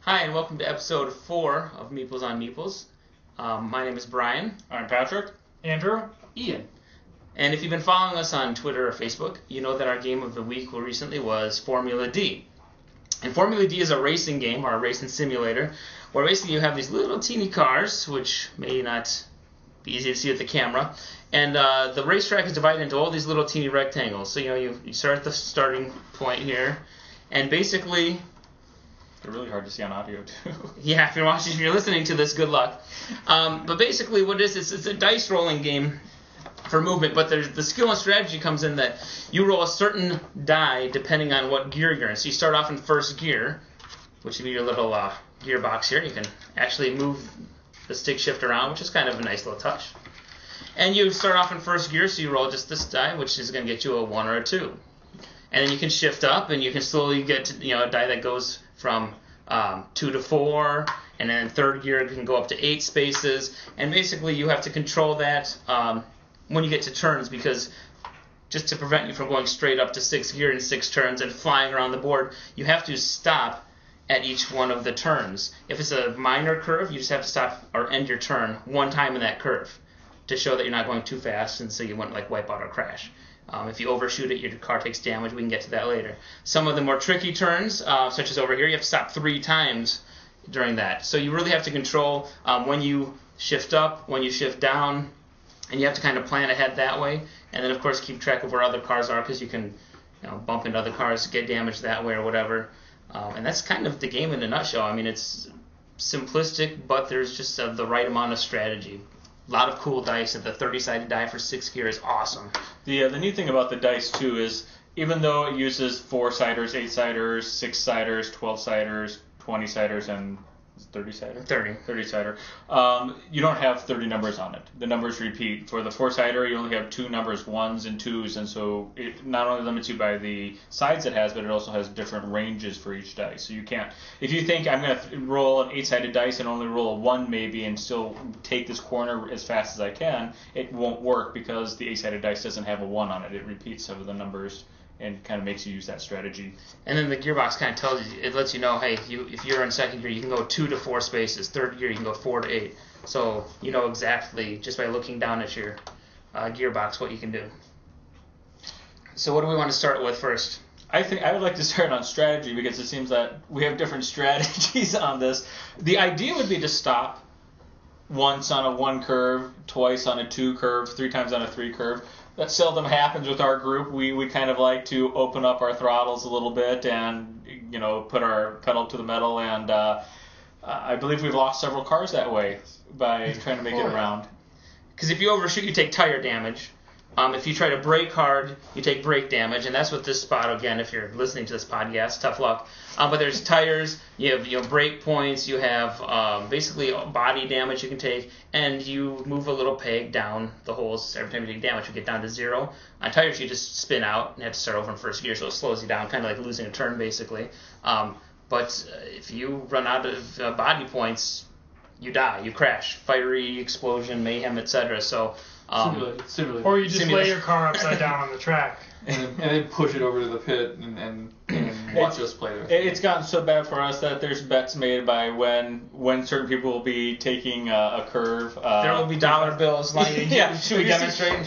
Hi, and welcome to episode 4 of Meeples on Meeples. My name is Brian. I'm Patrick. Andrew. Ian. And if you've been following us on Twitter or Facebook, you know that our game of the week recently was Formula D. And Formula D is a racing game, or a racing simulator, where basically you have these little teeny cars, which may not be easy to see with the camera, and the racetrack is divided into all these little teeny rectangles. So you start at the starting point here, and basically... They're really hard to see on audio, too. Yeah, if you're listening to this, good luck. But basically what it is, it's a dice rolling game for movement, but the skill and strategy comes in that you roll a certain die depending on what gear you're in. So you start off in first gear, which would be your little gearbox here. You can actually move the stick shift around, which is kind of a nice little touch. And you start off in first gear, so you roll just this die, which is going to get you a 1 or a 2. And then you can shift up, and you can slowly get to, a die that goes from 2 to 4, and then in third gear it can go up to 8 spaces. And basically you have to control that when you get to turns, because just to prevent you from going straight up to 6th gear in 6 turns and flying around the board, you have to stop at each one of the turns. If it's a minor curve, you just have to stop or end your turn one time in that curve to show that you're not going too fast, and so you wouldn't wipe out or crash. If you overshoot it, your car takes damage. We can get to that later. Some of the more tricky turns, such as over here, you have to stop 3 times during that. So you really have to control when you shift up, when you shift down, and you have to kind of plan ahead that way. And then, of course, keep track of where other cars are, because you can bump into other cars, get damaged that way or whatever. And that's kind of the game in a nutshell. I mean, it's simplistic, but there's just the right amount of strategy. A lot of cool dice, and the 30-sided die for 6th gear is awesome. The neat thing about the dice, too, is even though it uses 4-siders, 8-siders, 6-siders, 12-siders, 20-siders, and 30-sider? 30-sider. You don't have 30 numbers on it. The numbers repeat. For the 4-sider, you only have 2 numbers, 1s and 2s, and so it not only limits you by the sides it has, but it also has different ranges for each dice. So you can't, if you think I'm going to roll an 8-sided dice and only roll a 1 maybe and still take this corner as fast as I can, it won't work because the 8-sided dice doesn't have a 1 on it. It repeats some of the numbers and kind of makes you use that strategy. And then the gearbox kind of tells you, it lets you know, hey, if you're in 2nd gear, you can go 2 to 4 spaces. 3rd gear, you can go 4 to 8. So you know exactly, just by looking down at your gearbox, what you can do. So what do we want to start with first? I think I would like to start on strategy, because it seems that we have different strategies on this. The idea would be to stop once on a 1 curve, twice on a 2 curve, 3 times on a 3 curve. That seldom happens with our group. We kind of like to open up our throttles a little bit and put our pedal to the metal, and I believe we've lost several cars that way by trying to make it around. Because if you overshoot, you take tire damage. If you try to brake hard, you take brake damage, and that's what this spot, again, if you're listening to this podcast, tough luck. But there's tires, you have brake points, you have basically body damage you can take, and you move a little peg down the holes. Every time you take damage, you get down to 0. On tires, you just spin out and have to start over in 1st gear, so it slows you down, kind of like losing a turn, basically. But if you run out of body points, you die, you crash. Fiery explosion, mayhem, etc. So... Simulate. Or you just lay your car upside down on the track. and then push it over to the pit and watch us play there. It's gotten so bad for us that there's bets made by when certain people will be taking a curve. There will be dollar bills lying. Yeah. Should we demonstrate?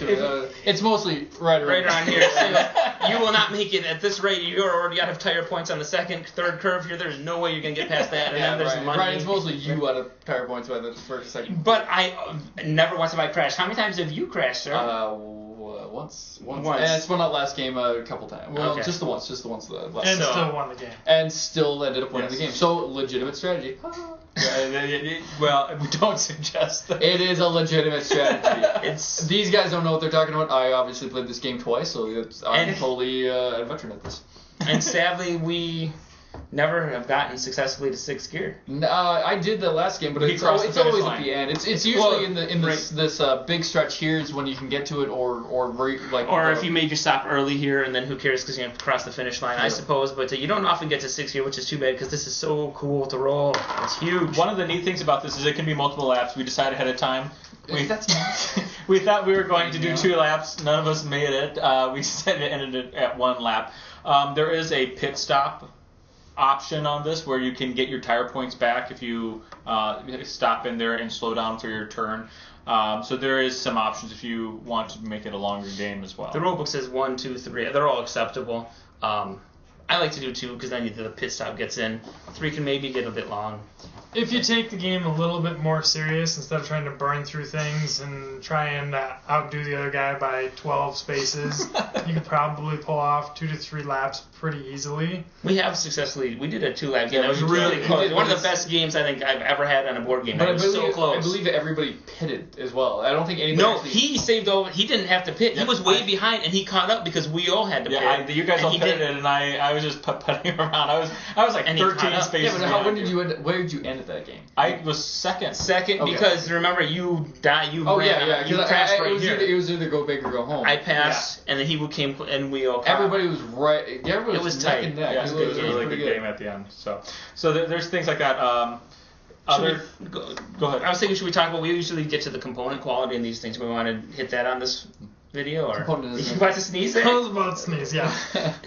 It's mostly right around here. So you will not make it at this rate. You're already out of tire points on the 2nd, 3rd curve here. There's no way you're going to get past that. And then there's money. Right, it's mostly you out of tire points by the 1st, 2nd. But I never once have I crashed. How many times have you crashed, sir? Once. And I spun out last game a couple times. Well, okay. just the once. The last. And still won the game. And still ended up winning the game. So, legitimate strategy. Well, we don't suggest that. It is a legitimate strategy. These guys don't know what they're talking about. I obviously played this game twice, so I'm totally a veteran at this. And sadly, we never have gotten successfully to 6th gear. I did the last game, but it's always at the end. It's usually in this big stretch here is when you can get to it, or if you made your stop early here, and then who cares because you have to cross the finish line, I suppose. But you don't often get to 6th gear, which is too bad because this is so cool to roll. It's huge. One of the neat things about this is it can be multiple laps. We decided ahead of time. We thought we were going to do 2 laps. None of us made it. We decided to end it at 1 lap. There is a pit stop option on this where you can get your tire points back if you stop in there and slow down for your turn. So there is some options if you want to make it a longer game as well. The rulebook says 1, 2, 3. They're all acceptable. I like to do 2 because then the pit stop gets in. 3 can maybe get a bit long. If you take the game a little bit more serious, instead of trying to burn through things and try and outdo the other guy by 12 spaces, you could probably pull off 2 to 3 laps pretty easily. We have successfully. We did a 2-lap game. That was really close. One of the best games I think I've ever had on a board game. But it was so close. I believe that everybody pitted as well. I don't think anybody. No, he saved over. He didn't have to pit. He was way behind, and he caught up because we all had to pit. Yeah, you guys all pitted, and I was just putting around. I was like 13 spaces. Yeah, but when did you end? Where did you end at that game? I was second. Second, okay. Because remember you died. You ran. You crashed right here. It was either go big or go home. I passed, and then he came, and we all. Everybody was right. It was tight. And neck. Yeah, it was a really good game at the end. So there's things like that. Go ahead. I was thinking, should we talk about? We usually get to the component quality in these things. We want to hit that on this video, or you about to sneeze there? I was about to sneeze. Yeah.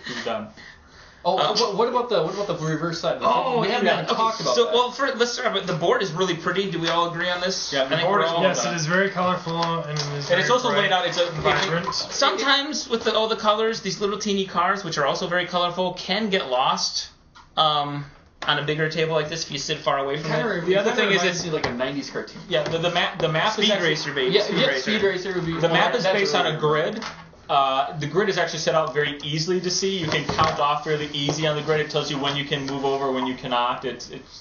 He's done. Oh, what about the reverse side? We haven't even talked about that. Let's start with the board is really pretty. Do we all agree on this? Yeah, the board is yes, it is very colorful and it is. And it's also laid out. It's vibrant. Sometimes with all the colors, these little teeny cars, which are also very colorful, can get lost on a bigger table like this if you sit far away from it. The other thing is it's like a 90s cartoon. Yeah, the map Speed is Racer, baby. Yeah, Speed Racer would be. The map is based on a grid. The grid is actually set out very easily to see. You can count off fairly easy on the grid. It tells you when you can move over, when you cannot.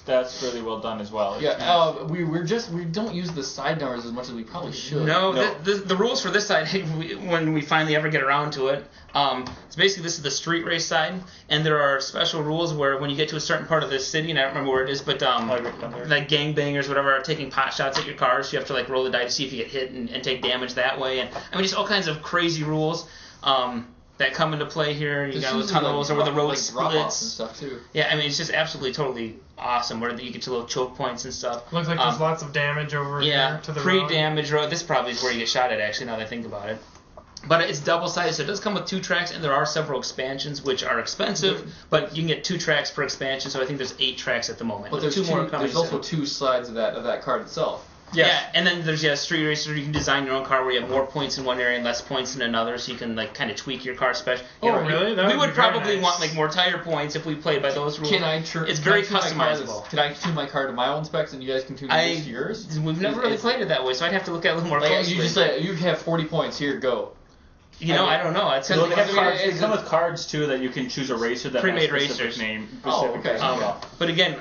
That's really well done as well. Yeah, we don't use the side numbers as much as we probably should. No. The rules for this side, when we finally ever get around to it, it's basically this is the street race side, and there are special rules where when you get to a certain part of the city, and I don't remember where it is, but like gangbangers, whatever, are taking pot shots at your cars. You have to like roll the die to see if you get hit and take damage that way, and I mean just all kinds of crazy rules. That come into play here. You got the tunnels or where the road splits and stuff too. Yeah, I mean it's just absolutely totally awesome. Where you get to little choke points and stuff. Looks like there's lots of damage over here to the pre-damage road. This probably is where you get shot at. Actually, now that I think about it. But it's double-sided, so it does come with 2 tracks, and there are several expansions which are expensive. But you can get 2 tracks per expansion, so I think there's 8 tracks at the moment. But there's also 2 sides of that card itself. Yeah, and then there's Street Racer. You can design your own car where you have more points in one area and less points in another, so you can like kind of tweak your car special. Really? We would probably want like more tire points if we played by those rules. It's very customizable. Can I tune my car to my own specs and you guys can tune yours to yours? We've never really played it that way, so I'd have to look at it a little more closely. You just say you have 40 points here, go. I don't know. It's they come with cards too that you can choose a racer that pre-made has a specific racers. name. Okay. But again,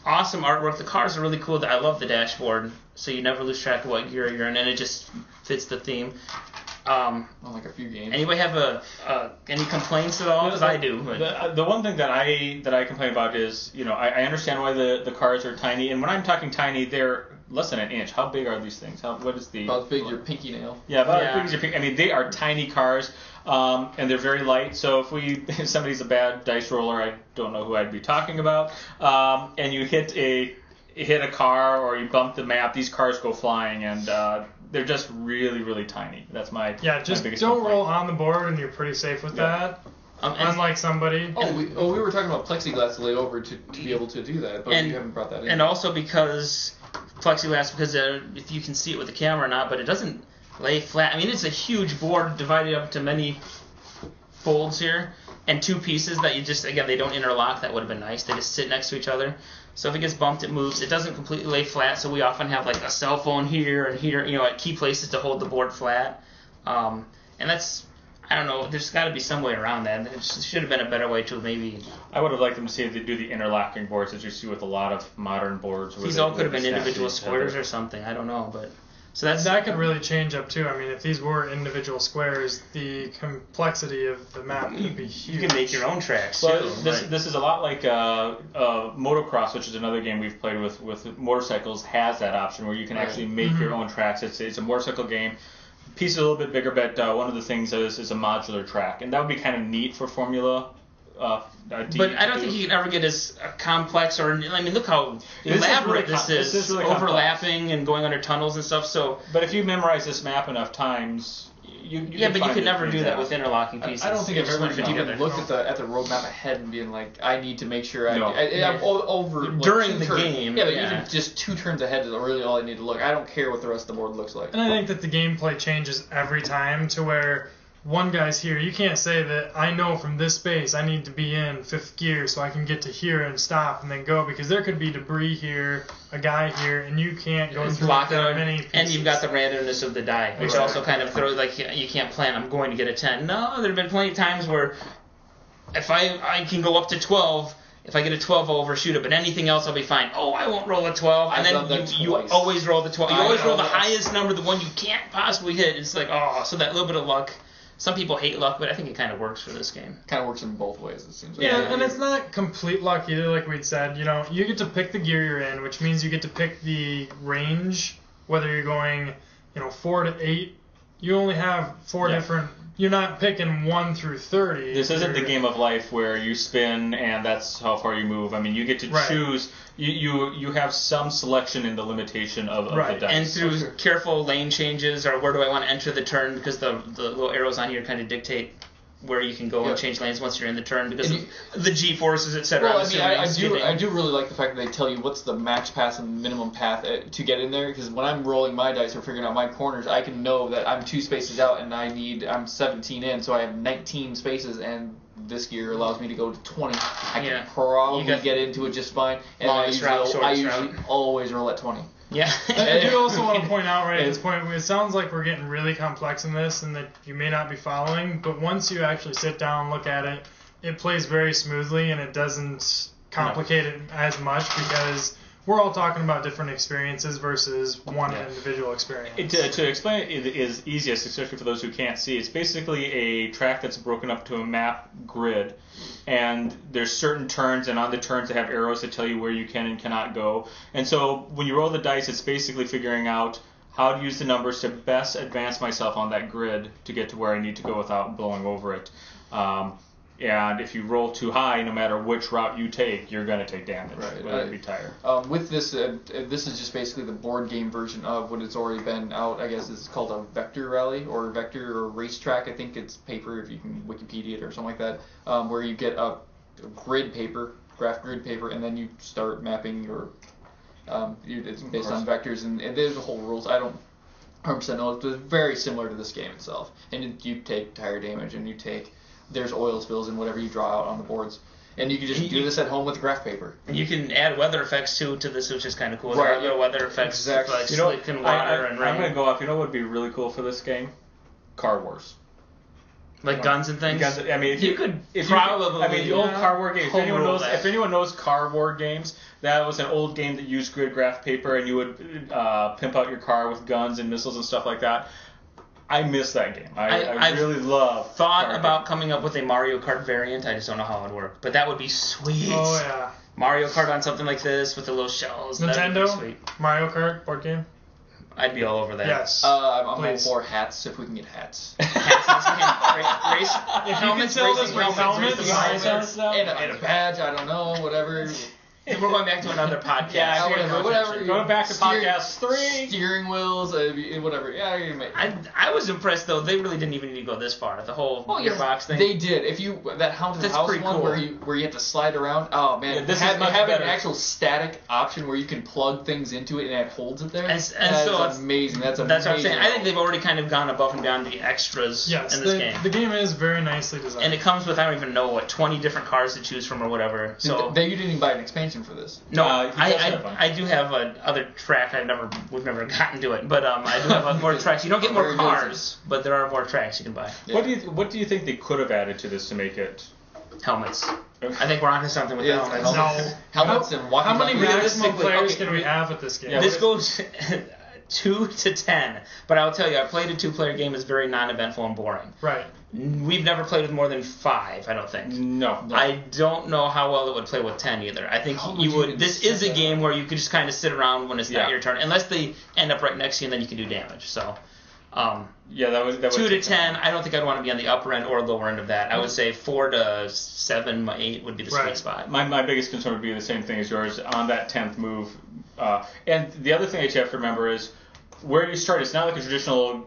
awesome artwork. The cars are really cool. I love the dashboard, so you never lose track of what gear you're in, and it just fits the theme. Like a few games. Anybody have any complaints at all? Because I do. The one thing that I complain about is, I understand why the cars are tiny, and when I'm talking tiny, they're less than an inch. How big are these things? What is the... About as big as your pinky nail. Yeah, about as big as your pinky. I mean, they are tiny cars, and they're very light. So if somebody's a bad dice roller, I don't know who I'd be talking about, and you hit a car or you bump the map, these cars go flying, and they're just really, really tiny. That's my just my biggest don't complaint. roll on the board, and you're pretty safe with that. Unlike somebody. We were talking about plexiglass layover to be able to do that, but you haven't brought that in. And also because plexiglass, if you can see it with the camera or not, but it doesn't lay flat. I mean, it's a huge board divided up into many folds here, and 2 pieces that they don't interlock. That would have been nice. They just sit next to each other. So if it gets bumped, it moves. It doesn't completely lay flat, so we often have like a cell phone here and here, at key places to hold the board flat. And that's, I don't know, there's got to be some way around that. There should have been a better way to maybe... I would have liked them to see if they do the interlocking boards that you see with a lot of modern boards. These all could have been individual squares or something. I don't know, but... So that could really change up too. I mean, if these were individual squares, the complexity of the map would be huge. You can make your own tracks too. Well, this is a lot like Motocross, which is another game we've played with motorcycles. Has that option where you can actually make your own tracks. It's a motorcycle game. Piece is a little bit bigger, but one of the things is a modular track, and that would be kind of neat for Formula. But I don't think you can ever get as complex look how elaborate this is. This is really overlapping and going under tunnels and stuff. So, but if you memorize this map enough times, but you could never do that with interlocking pieces. I don't think I've ever even looked at the roadmap ahead and being like, I need to make sure I'm over during the game. Yeah, but even just 2 turns ahead is really all I need to look. I don't care what the rest of the board looks like. And I think that the gameplay changes every time to where one guy's here. You can't say that I know from this space I need to be in 5th gear so I can get to here and stop and then go, because there could be debris here, a guy here, and you can't go through that many pieces. And you've got the randomness of the die, which also kind of throws, like, you can't plan, I'm going to get a 10. No, there have been plenty of times where if I can go up to 12, if I get a 12, I'll overshoot it, but anything else, I'll be fine. Oh, I won't roll a 12. And then you always roll the 12. You always roll the highest number, the one you can't possibly hit. It's like, so that little bit of luck. Some people hate luck, but I think it kind of works for this game. Kind of works in both ways, it seems like. Yeah, and it's not complete luck either, like we'd said. You get to pick the gear you're in, which means you get to pick the range, whether you're going, 4 to 8. You only have 4 different. You're not picking 1 through 30. This isn't the game of life where you spin and that's how far you move. I mean, you get to choose. You have some selection in the limitation of the dice. And through careful lane changes, or where do I want to enter the turn, because the little arrows on here kind of dictate where you can go and change lanes once you're in the turn, because of the G-forces, etc. Well, I do really like the fact that they tell you what's the max pass and minimum path to get in there, because when I'm rolling my dice or figuring out my corners, I can know that I'm 2 spaces out and I'm 17 in, so I have 19 spaces, and this gear allows me to go to 20. I can probably get into it just fine, and I usually always roll at 20. Yeah. I do also want to point out at this point, it sounds like we're getting really complex in this and that you may not be following, but once you actually sit down and look at it, it plays very smoothly and it doesn't complicate it as much, because we're all talking about different experiences versus one individual experience. To explain it is easiest, especially for those who can't see. It's basically a track that's broken up to a map grid, and there's certain turns, and on the turns they have arrows that tell you where you can and cannot go. And so when you roll the dice, it's basically figuring out how to use the numbers to best advance myself on that grid to get to where I need to go without blowing over it. And if you roll too high, no matter which route you take, you're going to take damage, whether it be tire. With this, this is just basically the board game version of what it's already been out. I guess it's called a vector rally or vector or racetrack. I think it's paper, if you can Wikipedia it or something like that, where you get a grid paper, graph grid paper, and then you start mapping your. It's based on vectors, and there's the whole rules. I don't 100% know. It's very similar to this game itself, and you take tire damage, and you take. There's oil spills and whatever you draw out on the boards. And you can just do this at home with graph paper. And you can add weather effects to this, which is kind of cool. There are little weather effects, like slick and water and rain. I'm going to go off. You know what would be really cool for this game? Car Wars. Like guns and things? I mean, the old Car War games. If anyone knows Car War games, that was an old game that used grid graph paper, and you would pimp out your car with guns and missiles and stuff like that. I miss that game. I really love. Thought about coming up with a Mario Kart variant. I just don't know how it would work, but that would be sweet. Oh yeah. Mario Kart on something like this with the little shells. Nintendo. That'd be sweet. Mario Kart board game. I'd be all over that. Yes. I'm all for hats if we can get hats. Race helmets, racing helmets, and a badge. I don't know, whatever. We're going back to another podcast. Yeah, whatever. Going back to podcast 3. Steering wheels, whatever. Yeah, I was impressed though. They really didn't even need to go this far. The whole gearbox thing. They did. If you that Haunted House one cool. where you have to slide around. Oh man, having an actual static option where you can plug things into it and it holds it there. That's amazing. That's what I'm saying. I think they've already kind of gone above and beyond the extras in this game. The game is very nicely designed. And it comes with, I don't even know 20 different cars to choose from or whatever. So you didn't even buy an expansion for this. No, I do have another track. We've never gotten to it, but I do have more tracks. You don't get more cars, but there are more tracks you can buy. Yeah. What do you think they could have added to this to make it? Helmets. I think we're onto something with helmets. No. Helmets and how many maximum players can we have with this game? Yeah, this goes 2 to 10, but I'll tell you, I played a 2-player game. It's very non-eventful and boring. Right. We've never played with more than 5, I don't think. No. I don't know how well it would play with 10 either. I think you would. This is a game where you could just kind of sit around when it's not your turn, unless they end up right next to you, and then you can do damage. So, that 2 to 10. I don't think I'd want to be on the upper end or lower end of that. I would say 4 to 7, 8 would be the sweet spot. My biggest concern would be the same thing as yours on that 10th move. And the other thing that you have to remember is, where you start, it's not like a traditional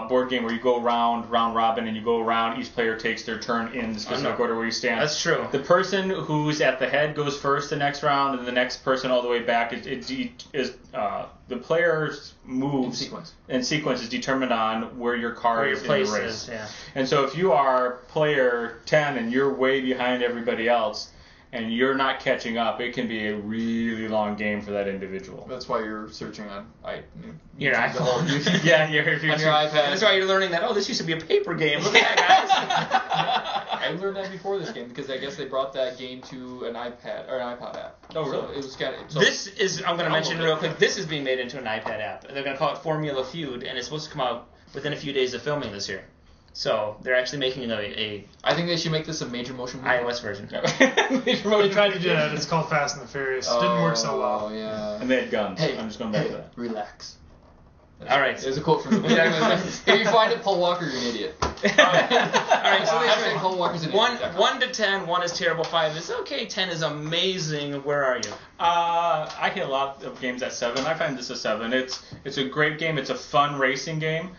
board game where you go round robin, and you go around. Each player takes their turn in the specific order where you stand. That's true. The person who's at the head goes first the next round, and the next person all the way back is the player's moves in sequence is determined on where your car is in the race. Yeah. And so if you are player 10 and you're way behind everybody else, and you're not catching up, it can be a really long game for that individual. That's why you're searching on your iPhone. Yeah, on your iPad. That's why you're learning that. Oh, this used to be a paper game. Look at that, guys. I learned that before this game because I guess they brought that game to an iPad or an iPod app. Oh, really? So it was kind of. So this is. I'm going to mention real quick. This is being made into an iPad app. They're going to call it Formula Feud, and it's supposed to come out within a few days of filming this year. So they're actually making a I think they should make this a major motion movie. iOS version. They tried to do that. It's called Fast and the Furious. Didn't work so well. Oh, yeah. And they had guns. Hey, I'm just going back to that. Relax. All right. There's a quote from the movie. If you find it, Paul Walker, you're an idiot. All right. So Hashtag Paul Walker's an idiot. 1 to 10. 1 is terrible. 5 is okay. 10 is amazing. Where are you? I hit a lot of games at 7. I find this a 7. It's a great game. It's a fun racing game.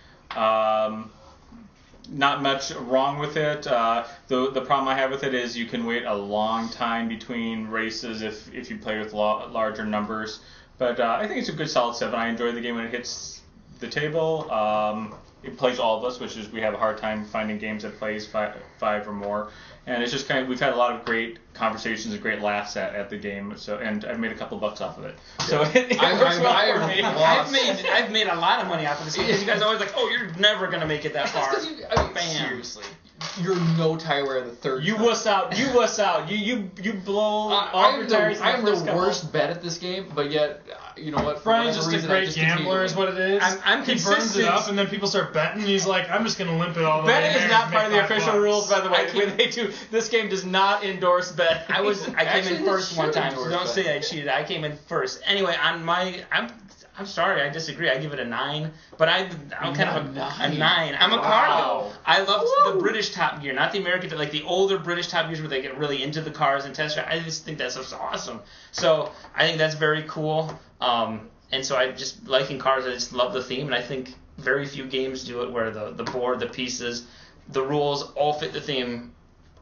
Not much wrong with it. The problem I have with it is you can wait a long time between races if you play with larger numbers. But I think it's a good solid 7. I enjoy the game when it hits the table. It plays all of us, which is we have a hard time finding games that plays five or more. And it's just we've had a lot of great conversations and great laughs at the game. So and I've made a couple bucks off of it. So it works well for me. I've made a lot of money off of this game. You guys are always like, oh, you're never gonna make it that far. Seriously, you're no tire the third. You wuss out. You blow all your tires. I'm the worst bet at this game, but yet you know what? Brian's just a great gambler, is what it is. He burns it up, and then people start betting. And he's like, I'm just gonna limp it all the way. Betting is not part of the official rules, by the way. This game does not endorse bet. I came in first one time, so don't say I cheated. I came in first. Anyway, I'm sorry, I disagree. I give it a 9, but I'm kind of a 9. I'm a car though. I love the British Top Gear, not the American, like the older British Top Gears where they get really into the cars and test drive. I just think that's so awesome. So I think that's very cool. And so I just liking cars. I just love the theme, and I think very few games do it where the board, the pieces, the rules all fit the theme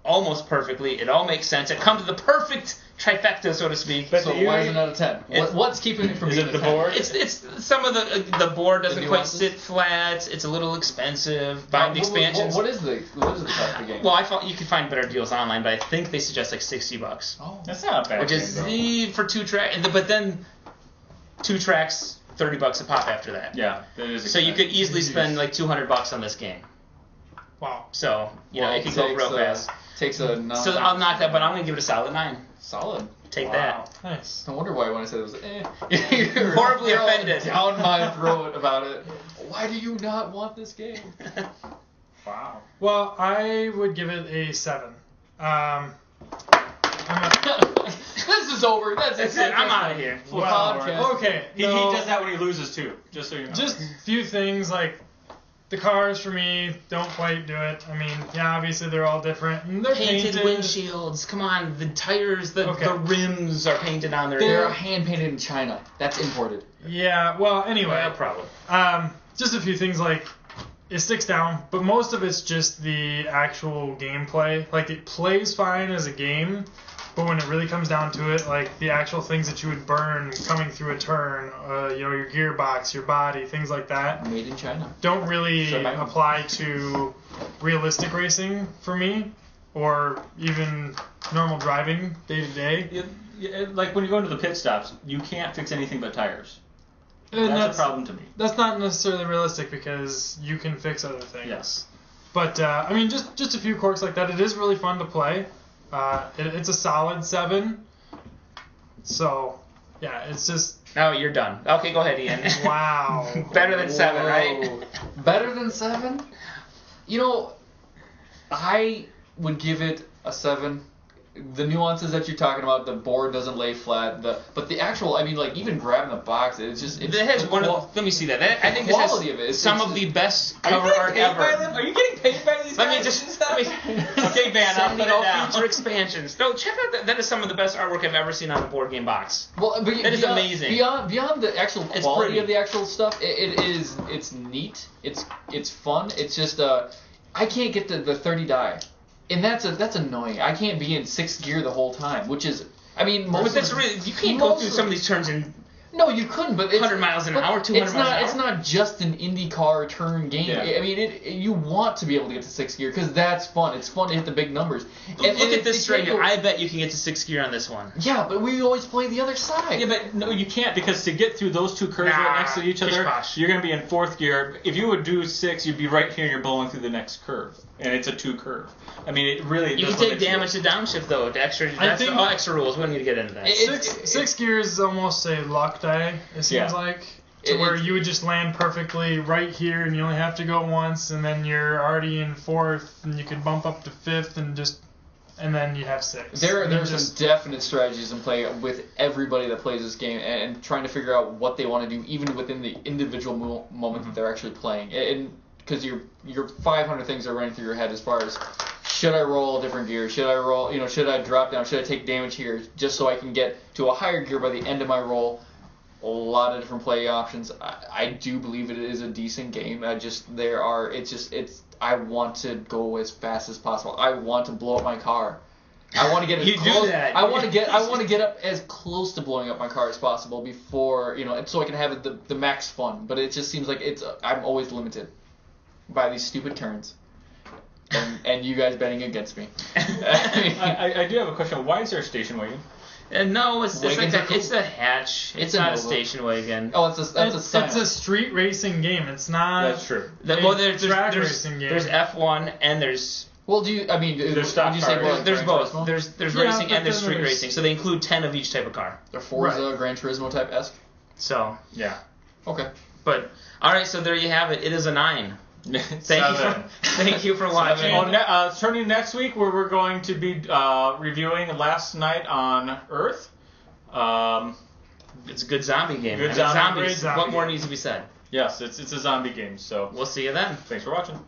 almost perfectly. It all makes sense. It comes to the perfect trifecta, so to speak. So why is it not a 10? What's keeping it from being a 10? board? It's some of the board doesn't quite sit flat. It's a little expensive. Buying the expansions. What is the cost of the game? Well, I thought you could find better deals online, but I think they suggest like $60. Oh, that's not a bad. Which is for 2 tracks, but then 2 tracks, $30 a pop after that. Yeah, that is. So you could easily spend like $200 on this game. Wow. So it could go real fast. Takes a 9. So I'll knock that, but I'm gonna give it a solid 9. Solid. Take that. Nice. No wonder why when I said it was You're horribly offended. Down my throat about it. Why do you not want this game? Wow. Well, I would give it a 7. This is over. That's it. I'm out of here. Okay. He does that when he loses too. Just so you know. Just a few things like the cars for me don't quite do it. I mean, yeah, obviously they're all different. And they're painted windshields. Come on, the tires, the rims are painted on there. They're hand painted in China. That's imported. Yeah. Well, anyway. Probably. Just a few things like it sticks down, but most of it's just the actual gameplay. Like it plays fine as a game, but when it really comes down to it, like the actual things that you would burn coming through a turn, your gearbox, your body, things like that, made in China, don't really apply to realistic racing for me, or even normal driving day to day. Like when you go into the pit stops, you can't fix anything but tires. That's a problem to me. That's not necessarily realistic because you can fix other things. Yes. But I mean, just a few quirks like that. It is really fun to play. It's a solid 7. So, yeah, it's just... No, you're done. Okay, go ahead, Ian. Wow. Better than 7, right? Better than 7? You know, I would give it a 7 the nuances that you're talking about, the board doesn't lay flat. But the actual, I mean, like even grabbing the box, it's just. It has one of. Let me see that. I think this has some of the best cover art ever. Are you getting paid by these guys? Okay, man, I'll put it down. Future expansions. No, check out that is some of the best artwork I've ever seen on a board game box. Well, but that is amazing. Beyond the actual quality of the actual stuff, it's neat. It's fun. It's just I can't get the 30 die. And that's annoying. I can't be in 6th gear the whole time, which is, I mean, but that's really, you can't go through some of these turns in. No, you couldn't, but 100 miles an hour, 200 miles an hour. It's not just an IndyCar turn game. Yeah. I mean, you want to be able to get to 6th gear because that's fun. It's fun to hit the big numbers. And look at this right here. I bet you can get to 6th gear on this one. Yeah, but we always play the other side. Yeah, but no, you can't because to get through those two curves right next to each other, you're going to be in 4th gear. If you would do 6, you'd be right here and you're blowing through the next curve. And it's a 2 curve. I mean, it really. You can take damage to downshift though. Extra rules. We don't need to get into that. 6 gears is almost a luck die. It seems like where you would just land perfectly right here, and you only have to go once, and then you're already in 4th, and you could bump up to 5th, and then you have 6. There's some definite strategies in play with everybody that plays this game, and trying to figure out what they want to do, even within the individual moment that they're actually playing. And because your 500 things are running through your head as far as should I roll a different gear? Should I roll? Should I drop down? Should I take damage here just so I can get to a higher gear by the end of my roll? A lot of different play options. I do believe it is a decent game. I want to go as fast as possible. I want to blow up my car. I want to get as close. I want to get up as close to blowing up my car as possible before so I can have the max fun. But it just seems like I'm always limited by these stupid turns. And you guys betting against me. I do have a question. Why is there a station wagon? No, it's a hatch. It's not a station wagon. Oh, it's a street racing game. It's not. That's true. There's racing game. There's F1 and there's. Well, there's stock cars. There's both. There's racing and there's street racing. So they include 10 of each type of car. They're Forza, Gran Turismo type esque. So yeah. Okay. But all right, so there you have it. It is a 9. Thank you for watching. Turning next week, where we're going to be reviewing Last Night on Earth. It's a good zombie game. Good zombie. What more needs to be said? Yes, it's a zombie game. So we'll see you then. Thanks for watching.